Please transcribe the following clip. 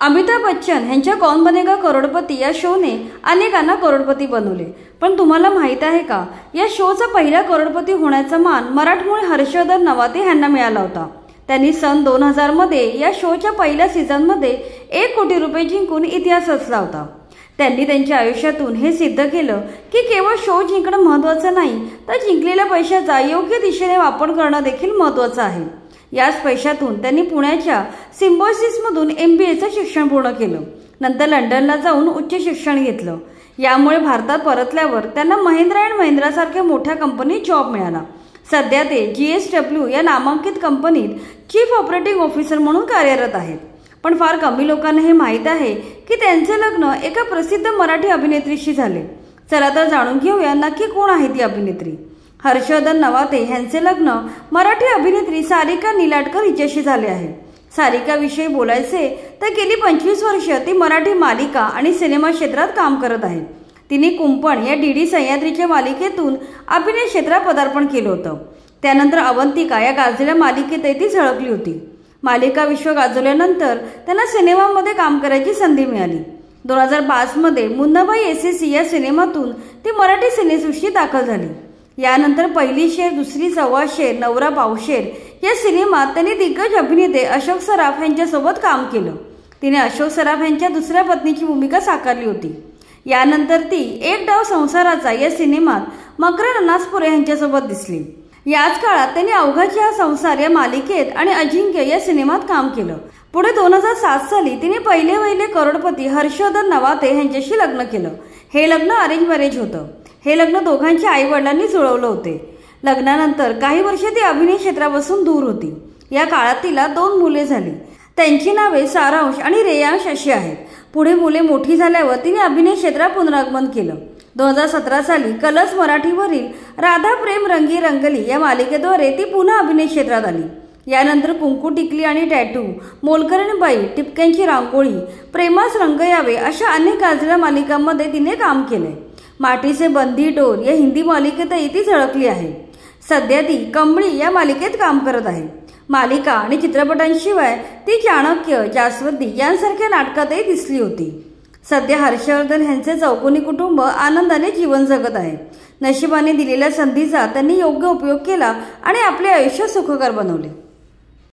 अमिताभ बच्चन यांच्या कौन बनेगा करोडपती या शोने अनेकांना करोडपती बनवले। पण तुम्हाला माहित आहे का, या शोचा पहिला करोडपती होण्याचा मान मराठमोळी हर्षवर्धन नवाते यांना मिळाला होता। त्यांनी सन 2000 मध्ये या शोच्या पहिल्या सीझन मध्ये 1 कोटी रुपये जिंकून इतिहास रचला होता। त्यांनी त्यांच्या आयुष्यातून हे सिद्ध केलं की केवळ शो जिंकणं महत्त्वाचं नाही, तर जिंकलेल्या पैशाचा योग्य दिशेने वापर करणं देखील महत्त्वाचं आहे। याच पैशातून त्यांनी पुण्याच्या सिम्बॉयसिसमधून MBAचं शिक्षण पूर्ण केलं। नंतर लंडनला जाऊन उच्च शिक्षण घेतलं। यामुळे भारतात परतल्यावर त्यांना महिंद्रा अँड महिंद्रा सारख्या मोठ्या कंपनीत जॉब मिळाला। सध्या ते GSW या नामांकित कंपनीत चीफ ऑपरेटिंग ऑफिसर म्हणून कार्यरत आहेत। पण फार कमी लोकांना हे माहीत आहे की त्यांचे लग्न एका प्रसिद्ध मराठी अभिनेत्रीशी झाले। चला तर जाणून घेऊया नक्की कोण आहे ती अभिनेत्री। हर्षवर्धन नवाते यांचे लग्न मराठी अभिनेत्री सारिका निलाटकर हिच्याशी झाले आहे। सारिका विषयी बोलायचे तर गेली 25 वर्ष ती मराठी मालिका आणि सिनेमा क्षेत्रात काम करत आहे। तिने कुंपण या DD सह्याद्रीच्या मालिकेतून अभिनय क्षेत्रात पदार्पण केलं होतं। त्यानंतर अवंतिका या गाजलेल्या मालिकेतही ती झळकली होती। मालिका विश्व गाजवल्यानंतर त्यांना सिनेमामध्ये काम करायची संधी मिळाली। 2005 मध्ये मुन्नाभाई SSC या सिनेमातून ती मराठी सिनेसृष्टीत दाखल झाली। यानंतर पहिली शेर, दुसरी सव्वा शेर, नवरा पावशेर या सिनेमात त्यांनी दिग्गज अभिनेते अशोक सराफ यांच्यासोबत काम केलं। तिने अशोक सराफ यांच्या दुसऱ्या पत्नीची भूमिका साकारली होती। यानंतर ती एक डाव संसाराचा या सिनेमात मकरंद अनासपुरे यांच्यासोबत दिसली। याच काळात त्यांनी अवघाचा संसार या मालिकेत आणि अजिंक्य या सिनेमात काम केलं। पुढे 2007 साली तिने पहिले करोडपती हर्षवर्धन नवाते यांच्याशी लग्न केलं। हे लग्न अरेंज मॅरेज होतं। हे लग्न दोघांच्या आई वडिलांनी जुळवलं होते। लग्नानंतर काही वर्षे ती अभिनय क्षेत्रापासून दूर होती। या काळात तिला 2 मुले झाली। त्यांची नावे सारांश आणि रेयांश अशी आहेत। पुढे मुले मोठी झाल्यावर तिने अभिनय क्षेत्रात पुनरागमन केलं। 2017 साली कलर्स मराठीवरील राधा प्रेम रंगी रंगली या मालिकेद्वारे ती पुन्हा अभिनय क्षेत्रात आली। यानंतर कुंकू टिकली आणि टॅटू, मोलकरीण बाई, टिपक्यांची रांगोळी, प्रेमास रंग यावे अशा अनेक गाजलेल्या मालिकांमध्ये तिने काम केले। माटी से बंदी डोर या हिंदी मालिकेतही ती झळकली आहे। सध्या ती कंबळी या मालिकेत काम करत आहे। मालिका आणि चित्रपटांशिवाय ती चाणक्य, जास्वंदी यांसारख्या नाटकातही दिसली होती। सध्या हर्षवर्धन यांचे चौकोनी कुटुंब आनंदाने जीवन जगत आहे। नशिबाने दिलेल्या संधीचा त्यांनी योग्य उपयोग केला आणि आपले आयुष्य सुखकर बनवले।